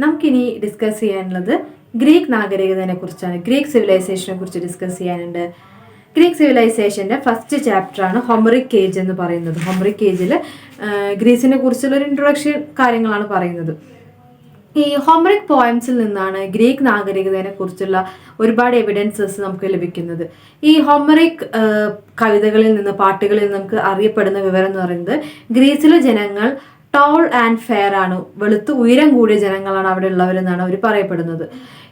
നമുക്കിനി ഡിസ്കസ് ചെയ്യാനുള്ളത് ഗ്രീക്ക് നാഗരികതയെ കുറിച്ചാണ്. ഗ്രീക്ക് സിവിലൈസേഷനെ കുറിച്ച് ഡിസ്കസ് ചെയ്യാനുണ്ട്. ഗ്രീക്ക് സിവിലൈസേഷൻ്റെ ഫസ്റ്റ് ചാപ്റ്ററാണ് ഹൊമറിക് ഏജ് എന്ന് പറയുന്നത്. ഹൊമറിക് ഏജിൽ ഗ്രീസിനെ കുറിച്ചുള്ള ഒരു ഇൻട്രൊഡക്ഷൻ കാര്യങ്ങളാണ് പറയുന്നത്. ഈ ഹൊമറിക് പോയംസിൽ നിന്നാണ് ഗ്രീക്ക് നാഗരികതയെ കുറിച്ചുള്ള ഒരുപാട് എവിഡൻസസ് നമുക്ക് ലഭിക്കുന്നത്. ഈ ഹൊമറിക് കവിതകളിൽ നിന്ന്, പാട്ടുകളിൽ നിന്ന് നമുക്ക് അറിയപ്പെടുന്ന വിവരം എന്ന് പറയുന്നത് ഗ്രീസിലെ ജനങ്ങൾ ടോൾ ആൻഡ് ഫെയർ ആണ്, വെളുത്ത് ഉയരം കൂടിയ ജനങ്ങളാണ് അവിടെ ഉള്ളവരെന്നാണ് അവർ പറയപ്പെടുന്നത്.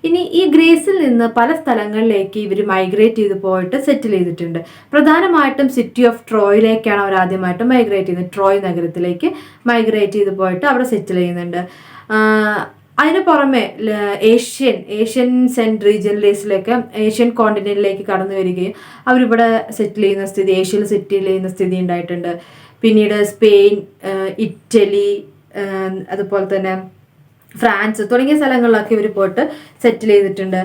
ഇനി ഈ ഗ്രീസിൽ നിന്ന് പല സ്ഥലങ്ങളിലേക്ക് ഇവർ മൈഗ്രേറ്റ് ചെയ്ത് പോയിട്ട് സെറ്റിൽ ചെയ്തിട്ടുണ്ട്. പ്രധാനമായിട്ടും സിറ്റി ഓഫ് ട്രോയിലേക്കാണ് അവർ ആദ്യമായിട്ട് മൈഗ്രേറ്റ് ചെയ്യുന്നത്. ട്രോയ് നഗരത്തിലേക്ക് മൈഗ്രേറ്റ് ചെയ്ത് പോയിട്ട് അവിടെ സെറ്റിൽ ചെയ്യുന്നുണ്ട്. അതിന് പുറമെ ഏഷ്യൻ സെൻറ്റ് റീജിയനിലേക്ക്, ഏഷ്യൻ കോണ്ടിനെന്റിലേക്ക് കടന്നു വരികയും അവരിവിടെ സെറ്റിൽ ചെയ്യുന്ന സ്ഥിതി, ഏഷ്യയിൽ സെറ്റിൽ ചെയ്യുന്ന സ്ഥിതി ഉണ്ടായിട്ടുണ്ട്. പിന്നീട് സ്പെയിൻ, ഇറ്റലി, അതുപോലെ തന്നെ ഫ്രാൻസ് തുടങ്ങിയ സ്ഥലങ്ങളിലൊക്കെ ഇവർ പോയിട്ട് സെറ്റിൽ ചെയ്തിട്ടുണ്ട്.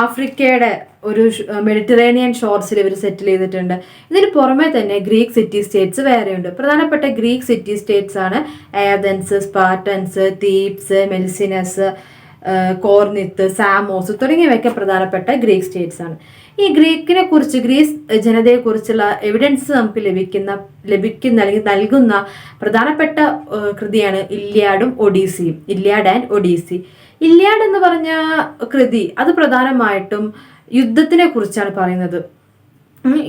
ആഫ്രിക്കയുടെ ഒരു മെഡിറ്ററേനിയൻ ഷോർസിൽ ഇവർ സെറ്റിൽ ചെയ്തിട്ടുണ്ട്. ഇതിന് പുറമെ തന്നെ ഗ്രീക്ക് സിറ്റി സ്റ്റേറ്റ്സ് വേറെയുണ്ട്. പ്രധാനപ്പെട്ട ഗ്രീക്ക് സിറ്റി സ്റ്റേറ്റ്സ് ആണ് ഏഥൻസ്, സ്പാർട്ടൻസ്, തീബ്സ്, മെൽസിനസ്, കോർണിത്ത്, സാമോസ് തുടങ്ങിയവയൊക്കെ പ്രധാനപ്പെട്ട ഗ്രീക്ക് സ്റ്റേറ്റ്സ് ആണ്. ഈ ഗ്രീക്കിനെ കുറിച്ച്, ഗ്രീസ് ജനതയെക്കുറിച്ചുള്ള എവിഡൻസ് നമുക്ക് ലഭിക്കുന്ന അല്ലെങ്കിൽ നൽകുന്ന പ്രധാനപ്പെട്ട കൃതിയാണ് ഇല്യാഡും ഒഡീസിയും. ഇല്യാഡ് ആൻഡ് ഒഡീസി. ഇല്യാഡ് എന്ന് പറഞ്ഞ കൃതി അത് പ്രധാനമായിട്ടും യുദ്ധത്തിനെ കുറിച്ചാണ് പറയുന്നത്.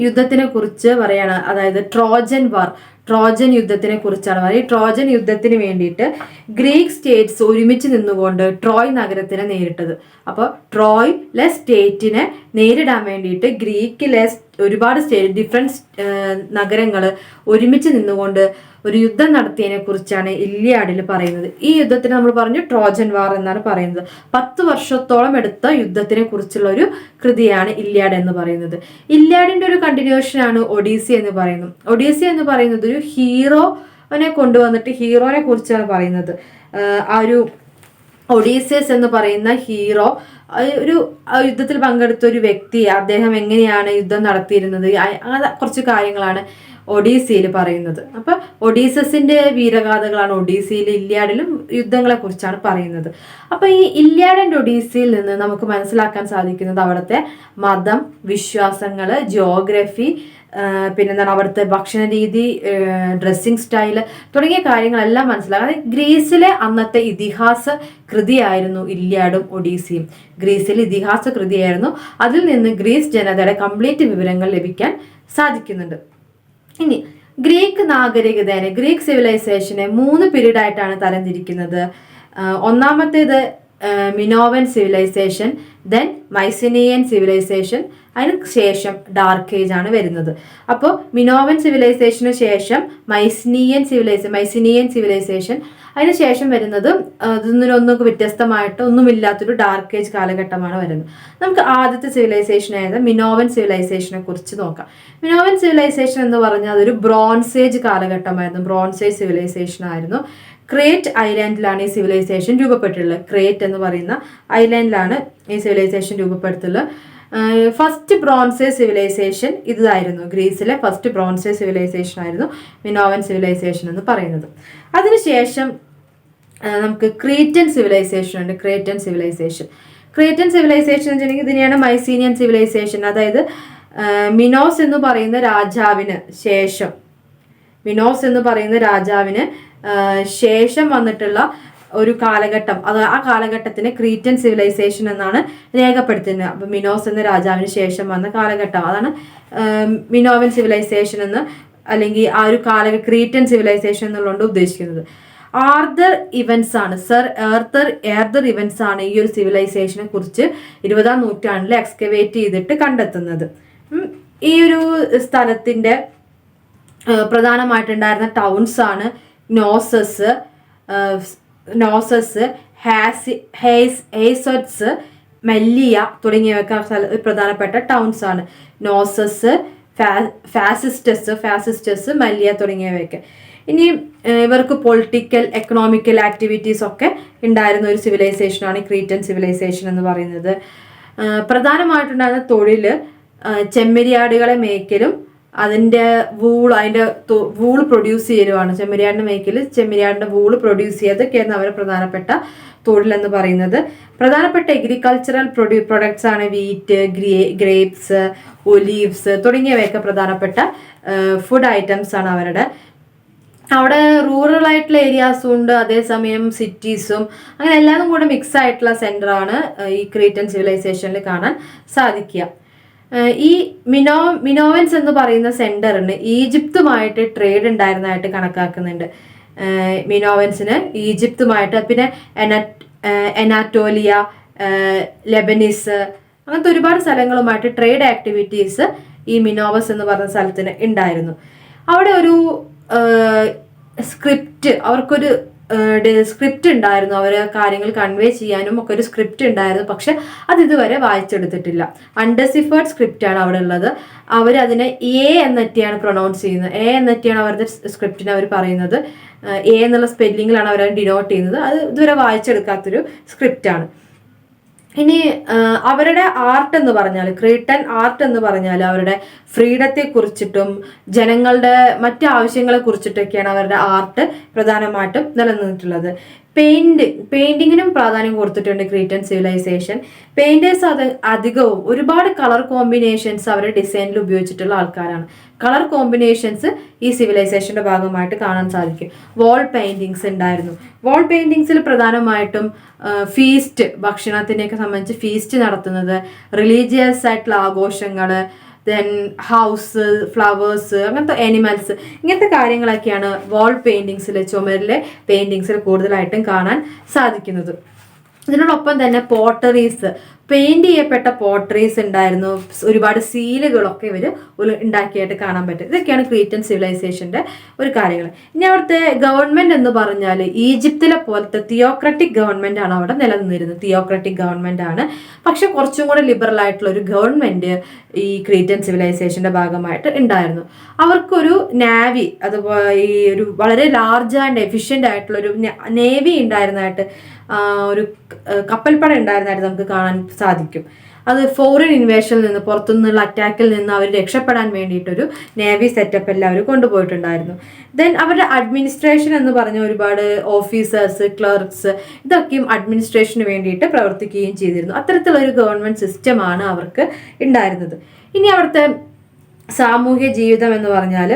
യുദ്ധത്തിനെ കുറിച്ച് പറയാണ്. അതായത് ട്രോജൻ യുദ്ധത്തിനെ കുറിച്ചാണ് പറയുന്നത്. ഈ ട്രോജൻ യുദ്ധത്തിന് വേണ്ടിയിട്ട് ഗ്രീക്ക് സ്റ്റേറ്റ്സ് ഒരുമിച്ച് നിന്നുകൊണ്ട് ട്രോയ് നഗരത്തിനെ നേരിട്ടത്. അപ്പോൾ ട്രോയിലെ സ്റ്റേറ്റിനെ നേരിടാൻ വേണ്ടിയിട്ട് ഗ്രീക്കിലെ ഒരുപാട് ഡിഫറെൻറ്റ് നഗരങ്ങൾ ഒരുമിച്ച് നിന്നുകൊണ്ട് ഒരു യുദ്ധം നടത്തിയതിനെ കുറിച്ചാണ് ഇല്യാഡിൽ പറയുന്നത്. ഈ യുദ്ധത്തിന് നമ്മൾ പറഞ്ഞു ട്രോജൻ വാർ എന്നാണ് പറയുന്നത്. 10 വർഷത്തോളം എടുത്ത യുദ്ധത്തിനെ കുറിച്ചുള്ള ഒരു കൃതിയാണ് ഇല്യാഡ് എന്ന് പറയുന്നത്. ഇല്യാഡിന്റെ ഒരു കണ്ടിന്യൂഷനാണ് ഒഡീസി എന്ന് പറയുന്നത്. ഒഡീസി എന്ന് പറയുന്നത് ഒരു ഹീറോനെ കൊണ്ടുവന്നിട്ട് ഹീറോനെ കുറിച്ചാണ് പറയുന്നത്. ആ ഒരു ഒഡീസിയസ് എന്ന് പറയുന്ന ഹീറോ ഒരു യുദ്ധത്തിൽ പങ്കെടുത്ത ഒരു വ്യക്തി, അദ്ദേഹം എങ്ങനെയാണ് യുദ്ധം നടത്തിയിരുന്നത്, കുറച്ച് കാര്യങ്ങളാണ് ഒഡീസിയിൽ പറയുന്നത്. അപ്പൊ ഒഡീസസിന്റെ വീരഗാഥകളാണ് ഒഡീസിയിൽ, ഇല്യാഡിലും യുദ്ധങ്ങളെ കുറിച്ചാണ് പറയുന്നത്. അപ്പൊ ഈ ഇല്യാഡ് ആൻഡ് ഒഡീസിയിൽ നിന്ന് നമുക്ക് മനസ്സിലാക്കാൻ സാധിക്കുന്നത് അവിടുത്തെ മതം, വിശ്വാസങ്ങള്, ജിയോഗ്രഫി, പിന്നെന്താണ് അവിടുത്തെ ഭക്ഷണ രീതി, ഡ്രസ്സിങ് സ്റ്റൈല് തുടങ്ങിയ കാര്യങ്ങളെല്ലാം മനസ്സിലാക്കാം. ഗ്രീസിലെ അന്നത്തെ ഇതിഹാസ കൃതിയായിരുന്നു ഇല്യാഡും ഒഡീസിയും. ഗ്രീസിലെ ഇതിഹാസ കൃതിയായിരുന്നു. അതിൽ നിന്ന് ഗ്രീസ് ജനതയുടെ കംപ്ലീറ്റ് വിവരങ്ങൾ ലഭിക്കാൻ സാധിക്കുന്നുണ്ട്. ഇനി ഗ്രീക്ക് നാഗരികതയെ, ഗ്രീക്ക് സിവിലൈസേഷനെ 3 പീരീഡ് ആയിട്ടാണ് തരംതിരിക്കുന്നത്. ഒന്നാമത്തേത് മിനോവൻ സിവിലൈസേഷൻ, ദെൻ മൈസിനിയൻ സിവിലൈസേഷൻ, അതിന് ശേഷം ഡാർക്ക് ഏജ് ആണ് വരുന്നത്. അപ്പോൾ മിനോവൻ സിവിലൈസേഷന് ശേഷം മൈസിനിയൻ സിവിലൈസേഷൻ, അതിന് ശേഷം വരുന്നത് ഇതിനൊന്നൊക്കെ വ്യത്യസ്തമായിട്ട് ഒന്നുമില്ലാത്തൊരു ഡാർക്ക് ഏജ് കാലഘട്ടമാണ് വരുന്നത്. നമുക്ക് ആദ്യത്തെ സിവിലൈസേഷൻ ആയത് മിനോവൻ സിവിലൈസേഷനെ കുറിച്ച് നോക്കാം. മിനോവൻ സിവിലൈസേഷൻ എന്ന് പറഞ്ഞാൽ അതൊരു ബ്രോൺസ് ഏജ് കാലഘട്ടമായിരുന്നു. ബ്രോൺസ് ഏജ് സിവിലൈസേഷൻ ആയിരുന്നു. ക്രേറ്റ് ഐലാൻഡിലാണ് ഈ സിവിലൈസേഷൻ രൂപപ്പെട്ടിട്ടുള്ളത്. ക്രേറ്റ് എന്ന് പറയുന്ന ഐലാൻഡിലാണ് ഈ സിവിലൈസേഷൻ രൂപപ്പെടുത്തുള്ളത്. ഫസ്റ്റ് ബ്രോൺസ് ഏജ് സിവിലൈസേഷൻ ഇതായിരുന്നു. ഗ്രീസിലെ ഫസ്റ്റ് ബ്രോൺസ് ഏജ് സിവിലൈസേഷൻ ആയിരുന്നു മിനോവൻ സിവിലൈസേഷൻ എന്ന് പറയുന്നത്. അതിനുശേഷം നമുക്ക് ക്രീറ്റൻ സിവിലൈസേഷൻ ഉണ്ട്. ക്രീറ്റൻ സിവിലൈസേഷൻ എന്ന് വെച്ചിട്ടുണ്ടെങ്കിൽ ഇതിനെയാണ് മൈസീനിയൻ സിവിലൈസേഷൻ. അതായത് മിനോസ് എന്ന് പറയുന്ന രാജാവിന് ശേഷം വന്നിട്ടുള്ള ഒരു കാലഘട്ടം, അത് ആ കാലഘട്ടത്തിന് ക്രീറ്റൻ സിവിലൈസേഷൻ എന്നാണ് രേഖപ്പെടുത്തുന്നത്. അപ്പം മിനോസ് എന്ന രാജാവിന് ശേഷം വന്ന കാലഘട്ടം, അതാണ് മിനോവൻ സിവിലൈസേഷൻ എന്ന്, അല്ലെങ്കിൽ ആ ഒരു ക്രീറ്റൻ സിവിലൈസേഷൻ എന്നുള്ളതുകൊണ്ട് ഉദ്ദേശിക്കുന്നത്. ആർതർ ഇവൻസ് ആണ് ഈ ഒരു സിവിലൈസേഷനെ കുറിച്ച് 20-ാം നൂറ്റാണ്ടിൽ എക്സ്കവേറ്റ് ചെയ്തിട്ട് കണ്ടെത്തുന്നത്. ഈ ഒരു സ്ഥലത്തിന്റെ പ്രധാനമായിട്ടുണ്ടായിരുന്ന ടൗൺസ് ആണ് നോസസ്, ഹേസറ്റ്സ്, മെല്ലിയ തുടങ്ങിയവയൊക്കെ പ്രധാനപ്പെട്ട ടൗൺസ് ആണ്. നോസസ്, ഫാസിസ്റ്റസ്, മെല്ലിയ തുടങ്ങിയവയൊക്കെ. ഇനി ഇവർക്ക് പൊളിറ്റിക്കൽ, എക്കണോമിക്കൽ ആക്ടിവിറ്റീസ് ഒക്കെ ഉണ്ടായിരുന്ന ഒരു സിവിലൈസേഷനാണ് ക്രീറ്റൻ സിവിലൈസേഷൻ എന്ന് പറയുന്നത്. പ്രധാനമായിട്ടുണ്ടായിരുന്ന തൊഴിൽ ചെമ്മരിയാടുകളെ മേയ്ക്കലും അതിൻ്റെ വൂള് പ്രൊഡ്യൂസ് ചെയ്യുവാണ്. ചെമ്മരിയാടിൻ്റെ മേഖലയിൽ ചെമ്മരിയാടിൻ്റെ വൂള് പ്രൊഡ്യൂസ് ചെയ്തൊക്കെയായിരുന്നു അവരുടെ പ്രധാനപ്പെട്ട തൊഴിലെന്ന് പറയുന്നത്. പ്രധാനപ്പെട്ട എഗ്രികൾച്ചറൽ പ്രൊഡക്ട്സ് ആണ് വീറ്റ്, ഗ്രേപ്സ്, ഒലീവ്സ് തുടങ്ങിയവയൊക്കെ പ്രധാനപ്പെട്ട ഫുഡ് ഐറ്റംസ് ആണ് അവരുടെ. അവിടെ റൂറൽ ആയിട്ടുള്ള ഏരിയാസും ഉണ്ട്, അതേസമയം സിറ്റീസും, അങ്ങനെ എല്ലാതും കൂടെ മിക്സ് ആയിട്ടുള്ള സെന്ററാണ് ഈ ക്രീറ്റൻ സിവിലൈസേഷനിൽ കാണാൻ സാധിക്കുക. ഈ മിനോവൻസ് എന്ന് പറയുന്ന സെന്ററിന് ഈജിപ്തുമായിട്ട് ട്രേഡ് ഉണ്ടായിരുന്നതായിട്ട് കണക്കാക്കുന്നുണ്ട്. മിനോവൻസിന് ഈജിപ്തുമായിട്ട്, പിന്നെ എനാറ്റോലിയ, ലെബനീസ്, അങ്ങനത്തെ ഒരുപാട് സ്ഥലങ്ങളുമായിട്ട് ട്രേഡ് ആക്ടിവിറ്റീസ് ഈ മിനോവസ് എന്ന് പറയുന്ന സ്ഥലത്തിന് ഉണ്ടായിരുന്നു. അവിടെ ഒരു സ്ക്രിപ്റ്റ്, അവർക്കൊരു സ്ക്രിപ്റ്റ് ഉണ്ടായിരുന്നു, അവർ കാര്യങ്ങൾ കൺവേ ചെയ്യാനും ഒക്കെ ഒരു സ്ക്രിപ്റ്റ് ഉണ്ടായിരുന്നു. പക്ഷെ അത് ഇതുവരെ വായിച്ചെടുത്തിട്ടില്ല. അൺഡെസിഫേർഡ് സ്ക്രിപ്റ്റ് ആണ് അവിടെ ഉള്ളത്. അവരതിനെ എ എന്നൊക്കെയാണ് പ്രൊനൗൺസ് ചെയ്യുന്നത്. എ എന്നൊക്കെയാണ് അവരുടെ സ്ക്രിപ്റ്റിനെ അവർ പറയുന്നത്. എ എന്നുള്ള സ്പെല്ലിങ്ങിലാണ് അവർ ഡിനോട്ട് ചെയ്യുന്നത്. അത് ഇതുവരെ വായിച്ചെടുക്കാത്തൊരു സ്ക്രിപ്റ്റാണ്. ഇനി അവരുടെ ആർട്ട് എന്ന് പറഞ്ഞാൽ, ക്രീട്ടൻ ആർട്ട് എന്ന് പറഞ്ഞാൽ അവരുടെ ഫ്രീഡത്തെ കുറിച്ചിട്ടും ജനങ്ങളുടെ മറ്റു ആവശ്യങ്ങളെ കുറിച്ചിട്ടൊക്കെയാണ് അവരുടെ ആർട്ട് പ്രധാനമായിട്ടും നിലനിന്നിട്ടുള്ളത്. പെയിന്റിങ്ങിനും പ്രാധാന്യം കൊടുത്തിട്ടുണ്ട് ക്രീറ്റൻ സിവിലൈസേഷൻ. പെയിന്റേഴ്സ് അധികവും ഒരുപാട് കളർ കോമ്പിനേഷൻസ് അവരുടെ ഡിസൈനിൽ ഉപയോഗിച്ചിട്ടുള്ള ആൾക്കാരാണ്. കളർ കോമ്പിനേഷൻസ് ഈ സിവിലൈസേഷന്റെ ഭാഗമായിട്ട് കാണാൻ സാധിക്കും. വാൾ പെയിന്റിങ്സ് ഉണ്ടായിരുന്നു. വാൾ പെയിന്റിങ്സിൽ പ്രധാനമായിട്ടും ഫീസ്റ്റ്, ഭക്ഷണത്തിനെയൊക്കെ സംബന്ധിച്ച് ഫീസ്റ്റ് നടത്തുന്നത്, റിലീജിയസ് ആയിട്ടുള്ള ആഘോഷങ്ങൾ, ദെൻ ഹൗസ്, ഫ്ലവേഴ്സ്, അങ്ങനത്തെ ആനിമൽസ്, ഇങ്ങനത്തെ കാര്യങ്ങളൊക്കെയാണ് വാൾ പെയിന്റിങ്സിൽ, ചുമരിലെ പെയിന്റിങ്സിൽ കൂടുതലായിട്ടും കാണാൻ സാധിക്കുന്നത്. ഇതിനോടൊപ്പം തന്നെ പോട്ടറീസ്, പെയിന്റ് ചെയ്യപ്പെട്ട പോട്ടറീസ് ഉണ്ടായിരുന്നു. ഒരുപാട് സീലുകളൊക്കെ ഇവർ ഉണ്ടാക്കിയായിട്ട് കാണാൻ പറ്റും. ഇതൊക്കെയാണ് ക്രീറ്റൻ സിവിലൈസേഷന്റെ ഒരു കാര്യങ്ങൾ. ഇനി അവിടുത്തെ ഗവൺമെന്റ് എന്ന് പറഞ്ഞാൽ ഈജിപ്തിലെ പോലത്തെ തിയോക്രറ്റിക് ഗവൺമെന്റ് ആണ് അവിടെ നിലനിന്നിരുന്നത്. തിയോക്രറ്റിക് ഗവൺമെന്റ് ആണ്. പക്ഷെ കുറച്ചും കൂടെ ലിബറൽ ആയിട്ടുള്ള ഒരു ഗവൺമെന്റ് ഈ ക്രീറ്റൻ സിവിലൈസേഷന്റെ ഭാഗമായിട്ട് ഉണ്ടായിരുന്നു. അവർക്കൊരു നാവി, അതുപോലെ ഈ ഒരു വളരെ ലാർജ് ആൻഡ് എഫിഷ്യന്റ് ആയിട്ടുള്ള ഒരു നേവി ഉണ്ടായിരുന്നതായിട്ട്, ഒരു കപ്പൽപ്പട ഉണ്ടായിരുന്നതായിട്ട് നമുക്ക് കാണാൻ സാധിക്കും. അത് ഫോറിൻ ഇൻവേഷനിൽ നിന്ന്, പുറത്തുനിന്നുള്ള അറ്റാക്കിൽ നിന്ന് അവർ രക്ഷപ്പെടാൻ വേണ്ടിയിട്ടൊരു നേവി സെറ്റപ്പ് എല്ലാം അവർ കൊണ്ടുപോയിട്ടുണ്ടായിരുന്നു. ദെൻ അവരുടെ അഡ്മിനിസ്ട്രേഷൻ എന്ന് പറഞ്ഞ ഒരുപാട് ഓഫീസേഴ്സ്, ക്ലർക്സ്, ഇതൊക്കെയും അഡ്മിനിസ്ട്രേഷന് വേണ്ടിയിട്ട് പ്രവർത്തിക്കുകയും ചെയ്തിരുന്നു. അത്തരത്തിലൊരു ഗവൺമെന്റ് സിസ്റ്റമാണ് അവർക്ക് ഉണ്ടായിരുന്നത്. ഇനി അവിടുത്തെ സാമൂഹ്യ ജീവിതം എന്ന് പറഞ്ഞാൽ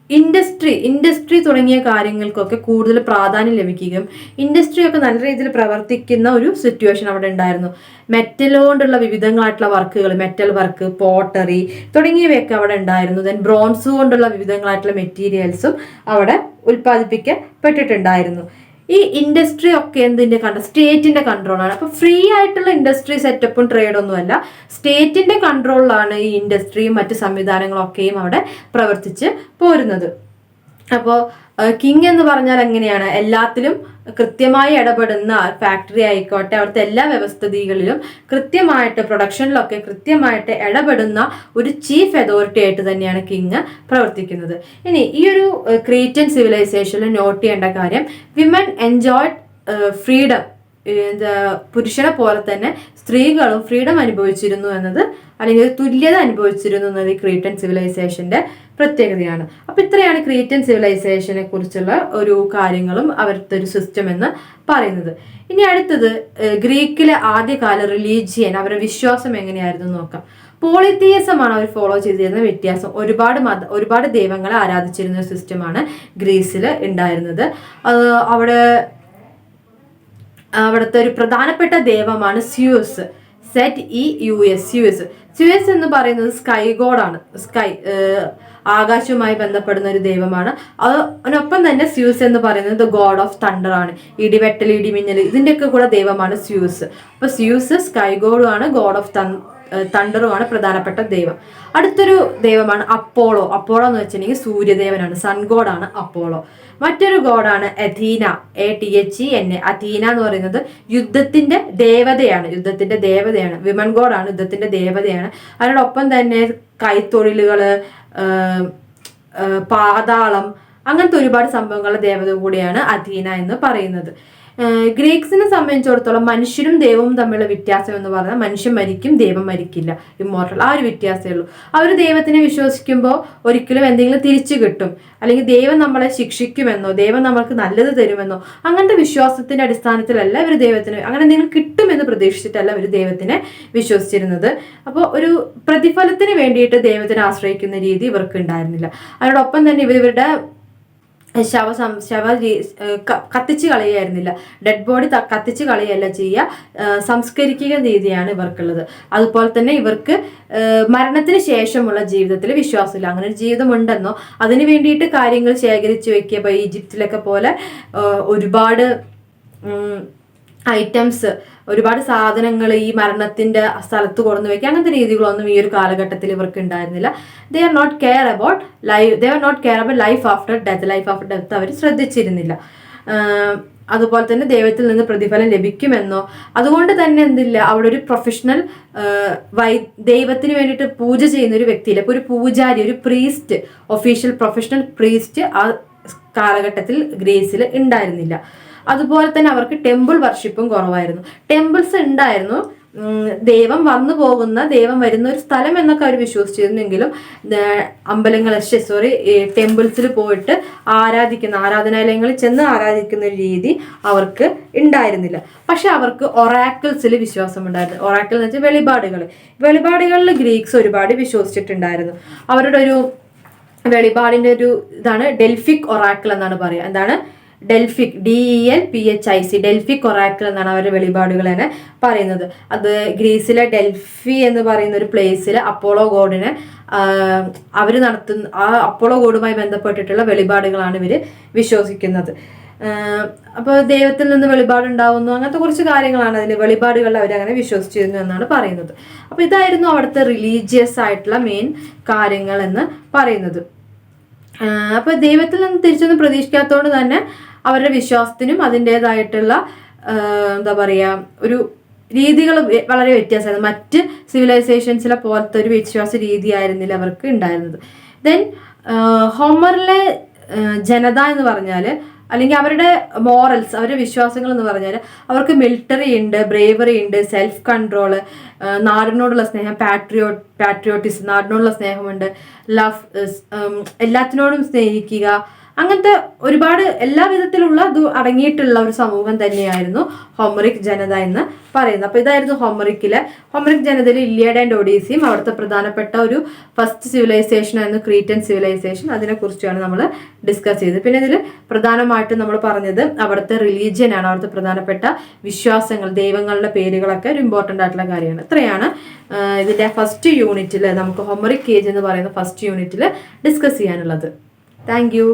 ഇൻഡസ്ട്രി തുടങ്ങിയ കാര്യങ്ങൾക്കൊക്കെ കൂടുതൽ പ്രാധാന്യം ലഭിക്കുകയും ഇൻഡസ്ട്രി ഒക്കെ നല്ല രീതിയിൽ പ്രവർത്തിക്കുന്ന ഒരു സിറ്റുവേഷൻ അവിടെ ഉണ്ടായിരുന്നു. മെറ്റൽ കൊണ്ടുള്ള വിവിധങ്ങളായിട്ടുള്ള വർക്കുകൾ, മെറ്റൽ വർക്ക്, പോട്ടറി തുടങ്ങിയവയൊക്കെ അവിടെ ഉണ്ടായിരുന്നു. ദെൻ ബ്രോൺസ് കൊണ്ടുള്ള വിവിധങ്ങളായിട്ടുള്ള മെറ്റീരിയൽസും അവിടെ ഉൽപ്പാദിപ്പിക്കപ്പെട്ടിട്ടുണ്ടായിരുന്നു. ഈ ഇൻഡസ്ട്രി ഒക്കെ എന്തിന്റെ സ്റ്റേറ്റിന്റെ കൺട്രോളാണ്. അപ്പൊ ഫ്രീ ആയിട്ടുള്ള ഇൻഡസ്ട്രി സെറ്റപ്പും ട്രേഡൊന്നും അല്ല, സ്റ്റേറ്റിന്റെ കൺട്രോളിലാണ് ഈ ഇൻഡസ്ട്രിയും മറ്റ് സംവിധാനങ്ങളൊക്കെയും അവിടെ പ്രവർത്തിച്ച് പോരുന്നത്. അപ്പോൾ കിങ് എന്ന് പറഞ്ഞാൽ എങ്ങനെയാണ്, എല്ലാത്തിലും കൃത്യമായി ഇടപെടുന്ന, ഫാക്ടറി ആയിക്കോട്ടെ അവിടുത്തെ എല്ലാ വ്യവസ്ഥിതികളിലും കൃത്യമായിട്ട്, പ്രൊഡക്ഷനിലൊക്കെ കൃത്യമായിട്ട് ഇടപെടുന്ന ഒരു ചീഫ് അതോറിറ്റി ആയിട്ട് തന്നെയാണ് കിങ് പ്രവർത്തിക്കുന്നത്. ഇനി ഈ ഒരു ക്രീറ്റൻ സിവിലൈസേഷനിൽ നോട്ട് ചെയ്യേണ്ട കാര്യം, വിമൻ എൻജോയ്ഡ് ഫ്രീഡം. പുരുഷനെ പോലെ തന്നെ സ്ത്രീകളും ഫ്രീഡം അനുഭവിച്ചിരുന്നു എന്നത്, അല്ലെങ്കിൽ തുല്യത അനുഭവിച്ചിരുന്നു എന്നത് ഈ ക്രീറ്റൻ സിവിലൈസേഷന്റെ പ്രത്യേകതയാണ്. അപ്പൊ ഇത്രയാണ് ക്രീറ്റൻ സിവിലൈസേഷനെ കുറിച്ചുള്ള ഒരു കാര്യങ്ങളും അവരുടെ ഒരു സിസ്റ്റം എന്ന് പറയുന്നത്. ഇനി അടുത്തത് ഗ്രീക്കിലെ ആദ്യകാല റിലീജിയൻ, അവരുടെ വിശ്വാസം എങ്ങനെയായിരുന്നു നോക്കാം. പോളിത്തിയസമാണ് അവർ ഫോളോ ചെയ്തിരുന്ന വ്യത്യാസം. ഒരുപാട് ദൈവങ്ങളെ ആരാധിച്ചിരുന്ന സിസ്റ്റമാണ് ഗ്രീസിൽ ഉണ്ടായിരുന്നത്. അവിടുത്തെ ഒരു പ്രധാനപ്പെട്ട ദൈവമാണ് സ്യൂസ്, സ്യൂസ് എന്ന് പറയുന്നത് സ്കൈ ഗോഡാണ്. ആകാശവുമായി ബന്ധപ്പെടുന്ന ഒരു ദൈവമാണ്. അതിനൊപ്പം തന്നെ സ്യൂസ് എന്ന് പറയുന്നത് ദ ഗോഡ് ഓഫ് തണ്ടർ ആണ്. ഇടിവെട്ടൽ, ഇടിമിന്നൽ, ഇതിൻ്റെയൊക്കെ കൂടെ ദൈവമാണ് സ്യൂസ്. അപ്പൊ സ്യൂസ് സ്കൈ ഗോഡുമാണ്, ഗോഡ് ഓഫ് തണ്ടറുമാണ് പ്രധാനപ്പെട്ട ദൈവം. അടുത്തൊരു ദൈവമാണ് അപ്പോളോ. അപ്പോളോ എന്ന് വെച്ചിട്ടുണ്ടെങ്കിൽ സൂര്യദേവനാണ്, സൺ ഗോഡാണ് അപ്പോളോ. മറ്റൊരു ഗോഡാണ് അഥീന, ATHENA. അഥീന എന്ന് പറയുന്നത് യുദ്ധത്തിന്റെ ദേവതയാണ്, വിമൻ ഗോഡാണ്, യുദ്ധത്തിന്റെ ദേവതയാണ്. അതിനോടൊപ്പം തന്നെ കൈത്തൊഴിലുകള്, പാതാളം, അങ്ങനത്തെ ഒരുപാട് സംഭവങ്ങളുടെ ദേവത കൂടിയാണ് അഥീന എന്ന് പറയുന്നത്. ഗ്രീക്സിനെ സംബന്ധിച്ചിടത്തോളം മനുഷ്യനും ദൈവവും തമ്മിലുള്ള വ്യത്യാസം എന്ന് പറഞ്ഞാൽ മനുഷ്യൻ മരിക്കും, ദൈവം മരിക്കില്ല, ഇമ്മോർട്ടൽ. ആ ഒരു വ്യത്യാസമേ ഉള്ളൂ. അവർ ദൈവത്തിനെ വിശ്വസിക്കുമ്പോൾ ഒരിക്കലും എന്തെങ്കിലും തിരിച്ചു കിട്ടും, അല്ലെങ്കിൽ ദൈവം നമ്മളെ ശിക്ഷിക്കുമെന്നോ ദൈവം നമ്മൾക്ക് നല്ലത് തരുമെന്നോ അങ്ങനത്തെ വിശ്വാസത്തിന്റെ അടിസ്ഥാനത്തിലല്ല ഇവർ ദൈവത്തിന് അങ്ങനെ എന്തെങ്കിലും കിട്ടുമെന്ന് പ്രതീക്ഷിച്ചിട്ടല്ല ഇവർ ദൈവത്തിനെ വിശ്വസിച്ചിരുന്നത്. അപ്പോൾ ഒരു പ്രതിഫലത്തിന് വേണ്ടിയിട്ട് ദൈവത്തിനെ ആശ്രയിക്കുന്ന രീതി ഇവർക്ക് ഉണ്ടായിരുന്നില്ല. അതിനോടൊപ്പം തന്നെ ഇവരുടെ ശവ കത്തിച്ച് കളയുകയായിരുന്നില്ല, ഡെഡ് ബോഡി കത്തിച്ച് കളയുകയല്ല ചെയ്യുക, സംസ്കരിക്കുക രീതിയാണ് ഇവർക്കുള്ളത്. അതുപോലെ തന്നെ ഇവർക്ക് മരണത്തിന് ശേഷമുള്ള ജീവിതത്തിൽ വിശ്വാസമില്ല. അങ്ങനെ ഒരു ജീവിതമുണ്ടെന്നോ അതിന് വേണ്ടിയിട്ട് കാര്യങ്ങൾ ശേഖരിച്ച് വെക്കുക. ഇപ്പോൾ ഈജിപ്തിലൊക്കെ പോലെ ഒരുപാട് ഐറ്റംസ്, ഒരുപാട് സാധനങ്ങൾ ഈ മരണത്തിന്റെ സ്ഥലത്ത് കൊണ്ടു വെക്കുക, അങ്ങനത്തെ രീതികളൊന്നും ഈ ഒരു കാലഘട്ടത്തിൽ ഇവർക്ക് ഉണ്ടായിരുന്നില്ല. They are not care about life after death. Life after death അവർ ശ്രദ്ധിച്ചിരുന്നില്ല. അതുപോലെ തന്നെ ദൈവത്തിൽ നിന്ന് പ്രതിഫലം ലഭിക്കുമെന്നോ അതുകൊണ്ട് തന്നെ എന്തില്ല, അവിടെ ഒരു പ്രൊഫഷണൽ ദൈവത്തിന് വേണ്ടിയിട്ട് പൂജ ചെയ്യുന്ന ഒരു വ്യക്തിയില്ല. ഇപ്പോൾ ഒരു പൂജാരി, ഒരു പ്രീസ്റ്റ്, ഒഫീഷ്യൽ പ്രൊഫഷണൽ പ്രീസ്റ്റ് ആ കാലഘട്ടത്തിൽ ഗ്രീസിൽ ഉണ്ടായിരുന്നില്ല. അതുപോലെ തന്നെ അവർക്ക് ടെമ്പിൾ വർഷിപ്പും കുറവായിരുന്നു. ടെമ്പിൾസ് ഉണ്ടായിരുന്നു, ദൈവം വന്നു പോകുന്ന, ദൈവം വരുന്ന ഒരു സ്ഥലം എന്നൊക്കെ അവർ വിശ്വസിച്ചിരുന്നെങ്കിലും ടെമ്പിൾസിൽ പോയിട്ട് ആരാധനാലയങ്ങളിൽ ചെന്ന് ആരാധിക്കുന്ന ഒരു രീതി അവർക്ക് ഉണ്ടായിരുന്നില്ല. പക്ഷെ അവർക്ക് ഒറാക്കിൾസിൽ വിശ്വാസം ഉണ്ടായിരുന്നു. ഒറാക്കിൾ എന്ന് വെച്ചാൽ വെളിപാടുകളിൽ ഗ്രീക്സ് ഒരുപാട് വിശ്വസിച്ചിട്ടുണ്ടായിരുന്നു. അവരുടെ ഒരു വെളിപാടിന്റെ ഒരു ഇതാണ് ഡെൽഫിക് ഒറാക്കിൾ എന്നാണ് പറയുക. എന്താണ് ഡെൽഫിക്, DELPHIC, ഡെൽഫിക് ഒറാക്കിൾ എന്നാണ് അവരുടെ വെളിപാടുകൾ തന്നെ പറയുന്നത്. അത് ഗ്രീസിലെ ഡെൽഫി എന്ന് പറയുന്ന ഒരു പ്ലേസിൽ അപ്പോളോ ഗോഡിനെ അവർ നടത്തുന്ന ആ അപ്പോളോ ഗോഡുമായി ബന്ധപ്പെട്ടിട്ടുള്ള വെളിപാടുകളാണ് ഇവർ വിശ്വസിക്കുന്നത്. അപ്പോൾ ദൈവത്തിൽ നിന്ന് വെളിപാടുണ്ടാവുന്നു, അങ്ങനത്തെ കുറച്ച് കാര്യങ്ങളാണ് അതിൽ വെളിപാടുകൾ അവരങ്ങനെ വിശ്വസിച്ചിരുന്നു എന്നാണ് പറയുന്നത്. അപ്പോൾ ഇതായിരുന്നു അവിടുത്തെ റിലീജിയസ് ആയിട്ടുള്ള മെയിൻ കാര്യങ്ങൾ എന്ന് പറയുന്നത്. അപ്പോൾ ദൈവത്തിൽ നിന്ന് തിരിച്ചൊന്നും പ്രതീക്ഷിക്കാത്തതുകൊണ്ട് തന്നെ അവരുടെ വിശ്വാസത്തിനും അതിൻ്റെതായിട്ടുള്ള എന്താ പറയുക ഒരു രീതികൾ വളരെ വ്യത്യാസമായിരുന്നു. മറ്റ് സിവിലൈസേഷൻസിലെ പോലത്തെ ഒരു വിശ്വാസ രീതി ആയിരുന്നില്ല അവർക്ക് ഉണ്ടായിരുന്നത്. ദെൻ ഹോമറിലെ ജനത എന്ന് പറഞ്ഞാൽ, അല്ലെങ്കിൽ അവരുടെ മോറൽസ്, അവരുടെ വിശ്വാസങ്ങൾ എന്ന് പറഞ്ഞാൽ അവർക്ക് മിലിറ്ററി ഉണ്ട്, ബ്രേവറി ഉണ്ട്, സെൽഫ് കൺട്രോള്, നാടിനോടുള്ള സ്നേഹം, പാട്രിയോട്ടിസം, നാടിനോടുള്ള സ്നേഹമുണ്ട്, ലവ്, എല്ലാത്തിനോടും സ്നേഹിക്കുക, അങ്ങനത്തെ ഒരുപാട് എല്ലാ വിധത്തിലുള്ള ഇത് അടങ്ങിയിട്ടുള്ള ഒരു സമൂഹം തന്നെയായിരുന്നു ഹോമറിക് ജനത എന്ന് പറയുന്നത്. അപ്പോൾ ഇതായിരുന്നു ഹോമറിക് ജനതയിൽ ഇലിയഡ് ആൻഡ് ഒഡീസിയും അവിടുത്തെ പ്രധാനപ്പെട്ട ഒരു ഫസ്റ്റ് സിവിലൈസേഷൻ ആയിരുന്നു ക്രീറ്റൻ സിവിലൈസേഷൻ. അതിനെക്കുറിച്ചാണ് നമ്മൾ ഡിസ്കസ് ചെയ്തത്. പിന്നെ ഇതിൽ പ്രധാനമായിട്ടും നമ്മൾ പറഞ്ഞത് അവിടുത്തെ റിലീജിയൻ ആണ്, അവിടുത്തെ പ്രധാനപ്പെട്ട വിശ്വാസങ്ങൾ, ദൈവങ്ങളുടെ പേരുകളൊക്കെ ഒരു ഇമ്പോർട്ടൻ്റ് ആയിട്ടുള്ള കാര്യമാണ്. ഇത്രയാണ് ഇതിൻ്റെ ഫസ്റ്റ് യൂണിറ്റിൽ, നമുക്ക് ഹോമറിക് ഏജ് എന്ന് പറയുന്ന ഫസ്റ്റ് യൂണിറ്റിൽ ഡിസ്കസ് ചെയ്യാനുള്ളത്. Thank you.